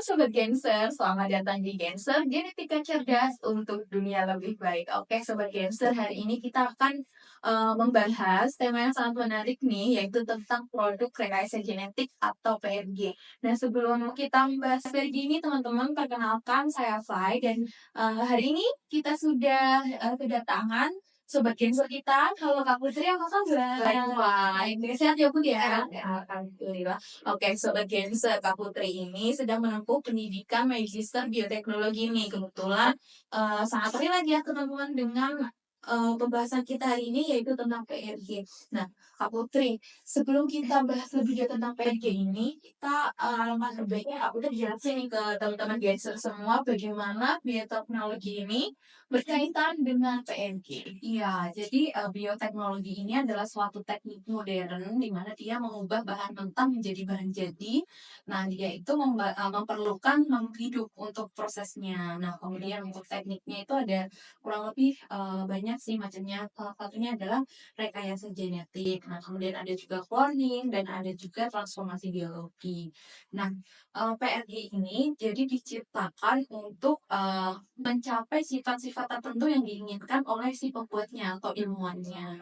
Sobat Genser, selamat datang di Genser Genetika Cerdas untuk dunia lebih baik. Oke Sobat Genser, hari ini kita akan membahas tema yang sangat menarik nih, yaitu tentang produk rekayasa genetik atau PRG. Nah sebelum kita membahas PRG ini teman-teman, perkenalkan saya Fai dan hari ini kita sudah kedatangan Sobat Genser kita. Halo Kak Putri, apa kabar? Baik, sehat ya Putri ya? Alhamdulillah. Oke, Sobat Genser, Kak Putri ini sedang menempuh pendidikan Magister Bioteknologi nih. Kebetulan sangat relate ya teman-teman dengan pembahasan kita hari ini yaitu tentang PRG. Nah, Kak Putri, sebelum kita bahas lebih jauh tentang PRG ini, kita alangkah terbaiknya Kak Putri jelasin nih ke teman-teman Genser semua bagaimana bioteknologi ini berkaitan dengan PRG. Iya, jadi bioteknologi ini adalah suatu teknik modern di mana dia mengubah bahan mentah menjadi bahan jadi. Nah, dia itu memerlukan makhluk hidup untuk prosesnya. Nah, kemudian untuk tekniknya itu ada kurang lebih banyak sih macamnya. Salah satunya adalah rekayasa genetik. Nah, kemudian ada juga cloning dan ada juga transformasi biologi. Nah, PRG ini jadi diciptakan untuk mencapai sifat-sifat tertentu yang diinginkan oleh si pembuatnya atau ilmuwannya.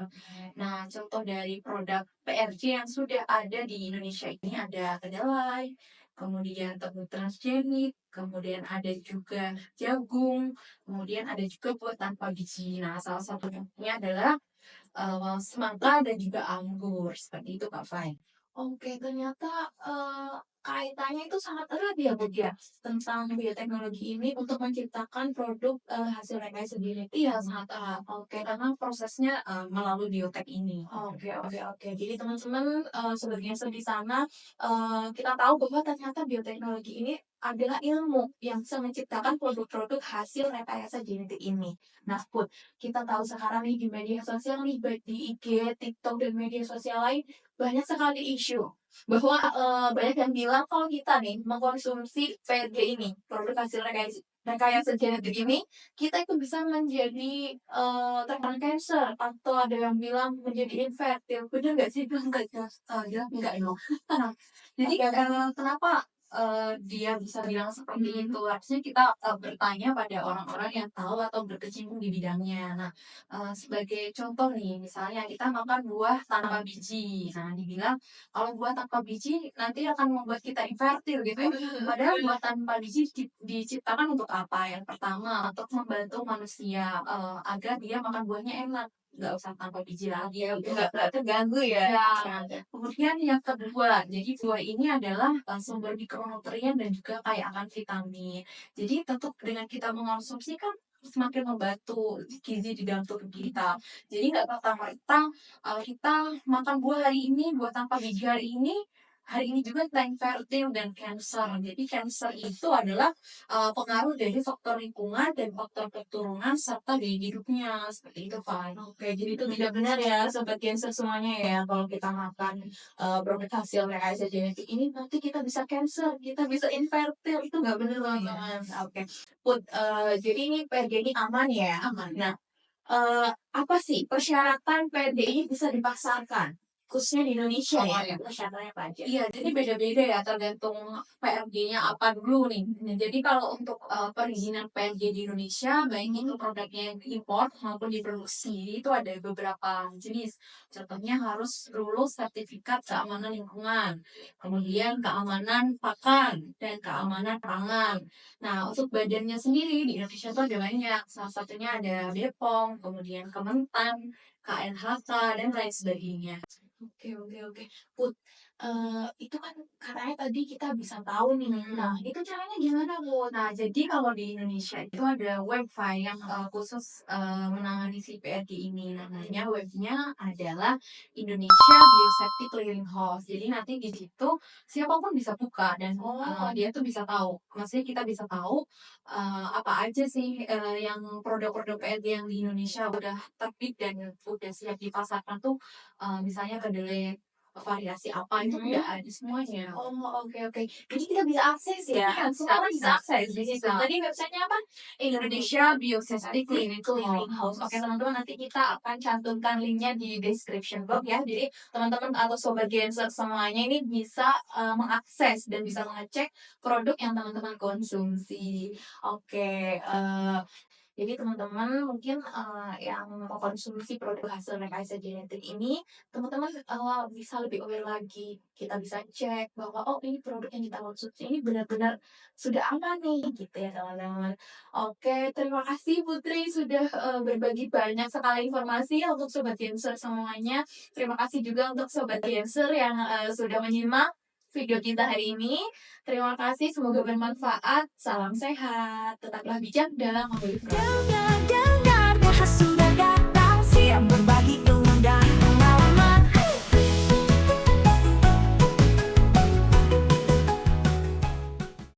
Nah, contoh dari produk PRJ yang sudah ada di Indonesia ini ada kedelai, kemudian tebu transgenik, kemudian ada juga jagung, kemudian ada juga buah tanpa biji. Nah, salah satunya adalah semangka dan juga anggur. Seperti itu, Kak Fai. Oke, ternyata kaitannya itu sangat erat ya, Bu ya, tentang bioteknologi ini untuk menciptakan produk hasil rekayasa genetik. Iya, sangat erat. Oke, karena prosesnya melalui biotek ini. Oke. Jadi teman-teman sebagian di sana kita tahu bahwa ternyata bioteknologi ini adalah ilmu yang bisa menciptakan produk-produk hasil rekayasa genetik ini. Nah, Put, kita tahu sekarang nih di media sosial nih, baik di IG, TikTok, dan media sosial lain, banyak sekali isu bahwa banyak yang bilang kalau kita nih mengkonsumsi PRG ini, produk hasil rekayasa genetik ini, kita itu bisa menjadi terkena cancer atau ada yang bilang menjadi infertil. Benar nggak sih? Enggak, enggak dong. Jadi kenapa dia bisa bilang seperti itu? Harusnya kita bertanya pada orang-orang yang tahu atau berkecimpung di bidangnya. Nah, sebagai contoh nih, misalnya kita makan buah tanpa biji. Nah, dibilang kalau buah tanpa biji nanti akan membuat kita infertil gitu ya. Padahal buah tanpa biji diciptakan untuk apa? Yang pertama, untuk membantu manusia agar dia makan buahnya enak. Nggak usah tanpa biji lagi ya, nggak terganggu ya. Nah, kemudian yang kedua, jadi buah ini adalah sumber mikronutrien dan juga kaya akan vitamin. Jadi tentu dengan kita mengonsumsi kan semakin membantu gizi di dalam tubuh kita. Jadi nggak serta-merta kita makan buah hari ini, buah tanpa biji hari ini juga kita infertil dan cancer. Jadi cancer itu adalah pengaruh dari faktor lingkungan dan faktor keturunan serta gaya hidupnya. Seperti itu, Pak. Oke, jadi itu tidak benar ya, sobat cancer semuanya ya. Kalau kita makan produk hasil rekayasa genetik ini nanti kita bisa cancer, kita bisa infertil. Itu nggak benar, teman-teman. Oke. Put, jadi ini PRG ini aman ya? Aman. Nah, apa sih persyaratan PRD ini bisa dipasarkan? Khususnya di Indonesia ya, persyaratannya apa aja? Iya, jadi beda-beda ya tergantung PRG-nya apa dulu nih. Nah, jadi kalau untuk perizinan PRG di Indonesia, baik itu produknya yang diimpor maupun diproduksi, itu ada beberapa jenis. Contohnya harus lulus sertifikat keamanan lingkungan, kemudian keamanan pakan, dan keamanan pangan. Nah, untuk badannya sendiri di Indonesia tuh ada banyak. Salah satunya ada BPOM, kemudian Kementan, KNHK, dan lain sebagainya. Oke. Put, itu kan katanya tadi kita bisa tahu nih. Nah, itu caranya gimana, Bu? Nah, jadi kalau di Indonesia itu ada website yang khusus menangani si PRG ini. Namanya webnya adalah Indonesia Biosafety Clearinghouse. Jadi nanti di situ siapapun bisa buka dan dia tuh bisa tahu. Maksudnya kita bisa tahu apa aja sih yang produk-produk PRG yang di Indonesia udah terbit dan udah siap dipasarkan tuh misalnya kedelai variasi apa itu udah ada semuanya. Oh, oke oke. Jadi kita bisa akses ya? Iya, Semua bisa orang bisa bisa. akses di situ. Bisa. Tadi websitenya apa? Indonesia Biosafety Cleaning House. Oke, House. teman-teman, nanti kita akan cantumkan linknya di description box ya. Jadi teman-teman atau sobat Genser semuanya ini bisa mengakses dan bisa mengecek produk yang teman-teman konsumsi. Oke, jadi teman-teman mungkin, yang mengkonsumsi produk hasil rekayasa genetik ini, teman-teman, bisa lebih aware lagi. Kita bisa cek bahwa, "Oh, ini produk yang kita konsumsi ini benar-benar sudah aman nih," gitu ya teman-teman. Oke, terima kasih Putri sudah, berbagi banyak sekali informasi ya untuk sobat Genser semuanya. Terima kasih juga untuk sobat Genser yang, sudah menyimak video kita hari ini. Terima kasih, semoga bermanfaat. Salam sehat, tetaplah bijak dalam memilih produk. Dengar, dengar, bahas